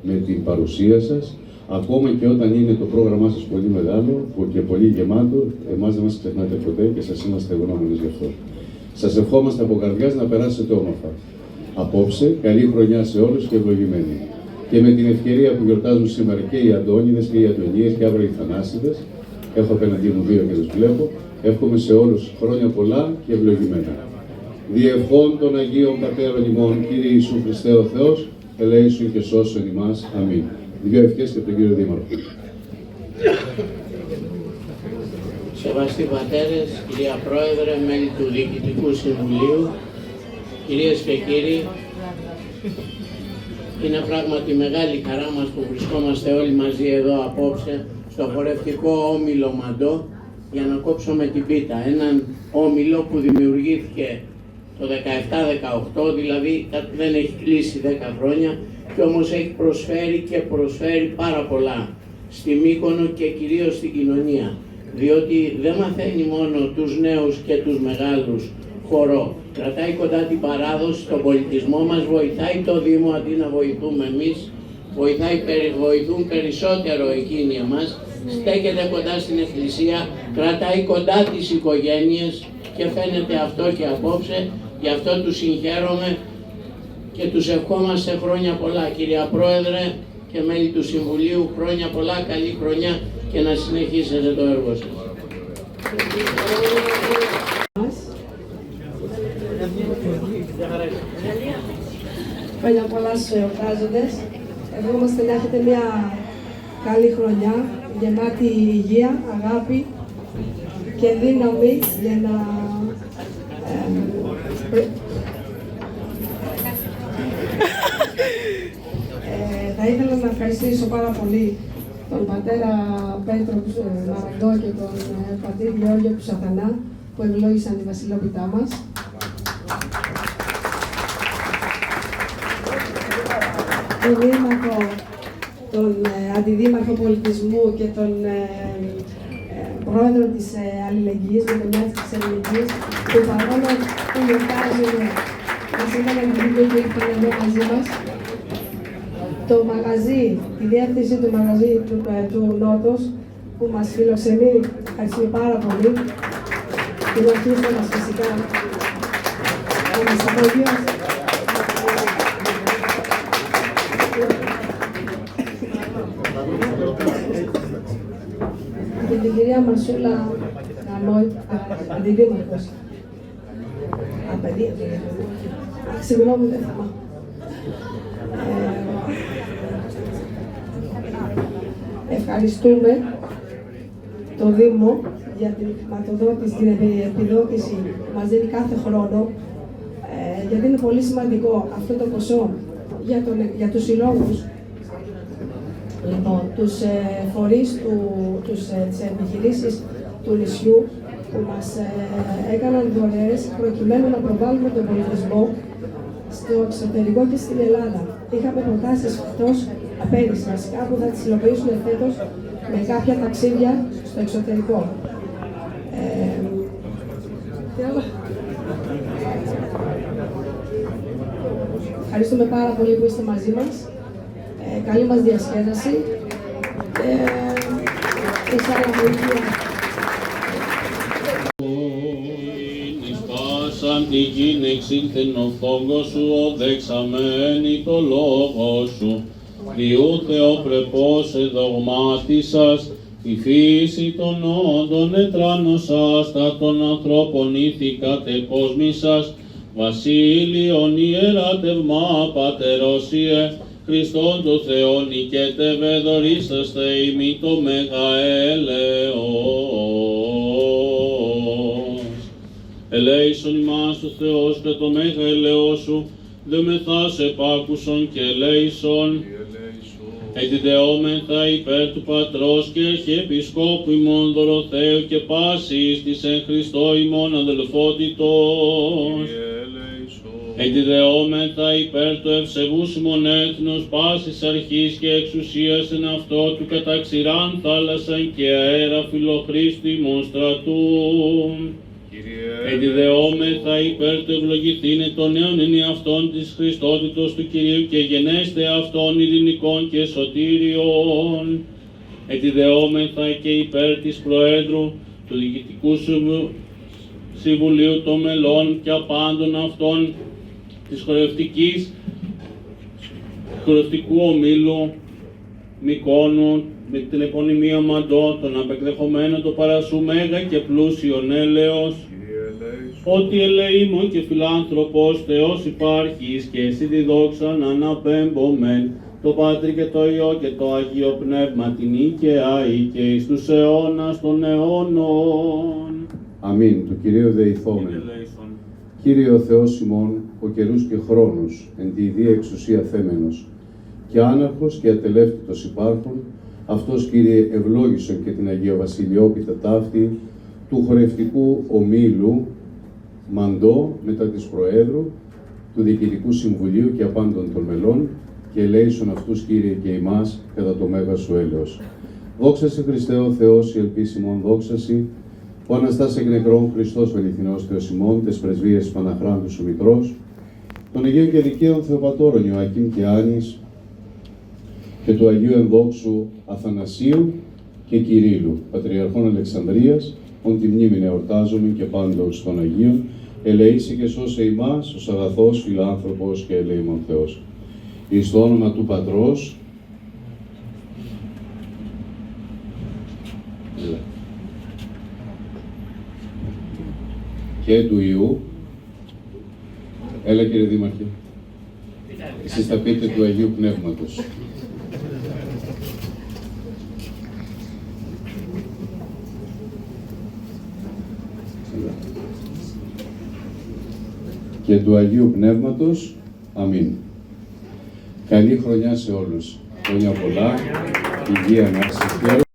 με την παρουσία σας, ακόμα και όταν είναι το πρόγραμμά σας πολύ μεγάλο και πολύ γεμάτο, εμάς δεν μας ξεχνάτε ποτέ και σας είμαστε ευγνώμονες γι' αυτό. Σας ευχόμαστε από καρδιάς να περάσετε όμορφα. Απόψε, καλή χρονιά σε όλους και ευλογημένοι. Και με την ευκαιρία που γιορτάζουν σήμερα και οι Αντώνιδες και οι Αντωνίες και αύριο οι Θανάσιδες, έχω απέναντί μου δύο και τους βλέπω, εύχομαι σε όλους χρόνια πολλά και ευλογημένα. Διευχών των Αγίων Πατέρων ημών, Κύριε Ιησού Χριστέ ο Θεός, ελέησον και σώσον ημάς. Αμήν. Δύο ευχές και από τον κύριο Δήμαρχο. Σεβαστοί πατέρες, κυρία Πρόεδρε, μέλη του Διοικητικού Συμβουλίου, κυρίες και κύριοι, είναι πράγματι μεγάλη χαρά μας που βρισκόμαστε όλοι μαζί εδώ απόψε στο χορευτικό όμιλο Μαντό για να κόψουμε την πίτα. Έναν όμιλο που δημιουργήθηκε το 17-18, δηλαδή δεν έχει κλείσει 10 χρόνια και όμως έχει προσφέρει και προσφέρει πάρα πολλά στη Μύκονο και κυρίως στην κοινωνία. Διότι δεν μαθαίνει μόνο τους νέους και τους μεγάλους χορό. Κρατάει κοντά την παράδοση, τον πολιτισμό μας, βοηθάει το Δήμο αντί να βοηθούμε εμείς, βοηθούν περισσότερο εκείνοι εμάς, στέκεται κοντά στην Εκκλησία, κρατάει κοντά τις οικογένειες και φαίνεται αυτό και απόψε, γι' αυτό τους συγχαίρομαι και τους ευχόμαστε χρόνια πολλά. Κυρία Πρόεδρε και μέλη του Συμβουλίου, χρόνια πολλά, καλή χρονιά και να συνεχίσετε το έργο σας. Χρόνια πολλά στους εορτάζοντες. Ευχόμαστε να έχετε μια καλή χρονιά, γεμάτη υγεία, αγάπη και δύναμη για να θα ήθελα να ευχαριστήσω πάρα πολύ τον πατέρα Πέτρο Μαραγκό και τον πατήρ Γεώργιο Ψαθανά που ευλόγησαν τη βασιλόπιτά μας. Τον Δήμαρχο, τον Αντιδήμαρχο Πολιτισμού και τον Πρόεδρο της Αλληλεγγύης, με τον Μιάτση της Αλληλεγγύης, που παρόλο που γιορτάζουν μας έκαναν την τιμή και ήρθαν εδώ μαζί μας. Το μαγαζί, τη διεύθυνση του μαγαζί του Νότος, που μας φιλοξενεί, ευχαριστούμε πάρα πολύ. Την αρχίστα μας φυσικά, που μας απογειώσει. Και την κυρία Μαρσούλα Νανόη, αντιδήμαρχος. Συγγνώμη, δεν θα. Ευχαριστούμε το Δήμο για την χρηματοδότηση, την επιδότηση που μας δίνει κάθε χρόνο, γιατί είναι πολύ σημαντικό αυτό το ποσό για τους συλλόγους, λοιπόν, τους φορείς, τις επιχειρήσεις του νησιού που μας έκαναν δωρεές προκειμένου να προβάλλουμε τον πολιτισμό στο εξωτερικό και στην Ελλάδα. Είχαμε προτάσεις φέτος, πέρυσι βασικά, που θα τις υλοποιήσουν φέτος με κάποια ταξίδια στο εξωτερικό. Ευχαριστούμε πάρα πολύ που είστε μαζί μας. Καλή μας διασκέδαση. Και σε άλλα βοήθεια. Σαν τη γην εξήλθεν ο φόγκος σου, οδεξαμένη το λόγο σου. Διού Θεοπρεπώς εδογμάτισας, η φύση των όντων ετράνωσας, τα των ανθρώπων ήθηκατε κόσμησας, Βασίλειον ιερατευμά πατερόσιε, Χριστόν το Θεό νικέτευε δωρήσαστε ημί το Μέγα Έλεος. Ελέησον ημάς ο Θεός και το Μέγα Έλεος σου, δεμεθάς επάκουσον και ελέησον. Εκδιδεόμεθα υπέρ του Πατρός και Αρχιεπισκόπου ημών Δωροθέου και πάσης της εν Χριστώ ημών αδελφότητος. Εκδιδεόμεθα υπέρ του ευσεβούς ημών έθνος πάσης αρχής και εξουσίας εν αυτό του κατά ξηράν θάλασσαν και αέρα φιλοχρήστου ημών στρατού. Ετιδεόμεθα υπέρ του ευλογηθήνε των νέων είναι αυτών της Χριστότητος του Κυρίου και γενέστε αυτών ειρηνικών και σωτήριων. Ετιδεόμεθα και υπέρ της Προέδρου του Διοικητικού Συμβουλίου των Μελών και απάντων αυτών της χορευτικού ομίλου Μικόνου με την επωνυμία Μαντώ, τον απεκλεχομένο το παρασού μέγα και πλούσιον έλεος, ότι ελεήμων και φιλάνθρωπος Θεός υπάρχεις και εσύ τη δόξαν αναπέμπομεν, το Πάτρι και το Υιό και το Αγίο Πνεύμα την οίκαια και εις τους αιώνας των αιώνων. Αμήν. Του Κυρίου δεηθόμεν. Κύριε ο Θεός ημών, ο καιρούς και χρόνους, εν τη ιδία εξουσία θέμενος, και άναρχος και ατελεύτητος υπάρχων, αυτός, Κύριε, ευλόγησον και την Αγία Βασιλειόπιτα ταύτη του χορευτικού ομίλου Μαντώ μετά της Προέδρου, του Διοικητικού Συμβουλίου και απάντων των μελών, και ελέησον αυτούς, Κύριε, και ημάς κατά το μέγα σου έλεος. Δόξα σε Χριστέ ο Θεός, η ελπίσιμον δόξαση, ο Αναστάς εκ νεκρών Χριστός ο αληθινός Θεός ημών, τες πρεσβείες Παναχράντου σου Μητρός, των Αγίων και Δικαίων Θεοπατώρων Ιωακήμ και Άνης, και του Αγίου Ενδόξου Αθανασίου και Κυρίλλου, Πατριαρχών Αλεξανδρίας, ον τη μνήμην εορτάζομαι και πάντως των Αγίων, ελεήσει και σώσε ημάς, ως αγαθός φιλάνθρωπος και ελεήμων Θεός. Εις το όνομα του Πατρός, και του Υιού, έλα κύριε Δήμαρχε, εσείς θα πείτε του Αγίου Πνεύματος. Και του Αγίου Πνεύματος, αμήν. Καλή χρονιά σε όλους. Χρόνια πολλά, υγεία να σας.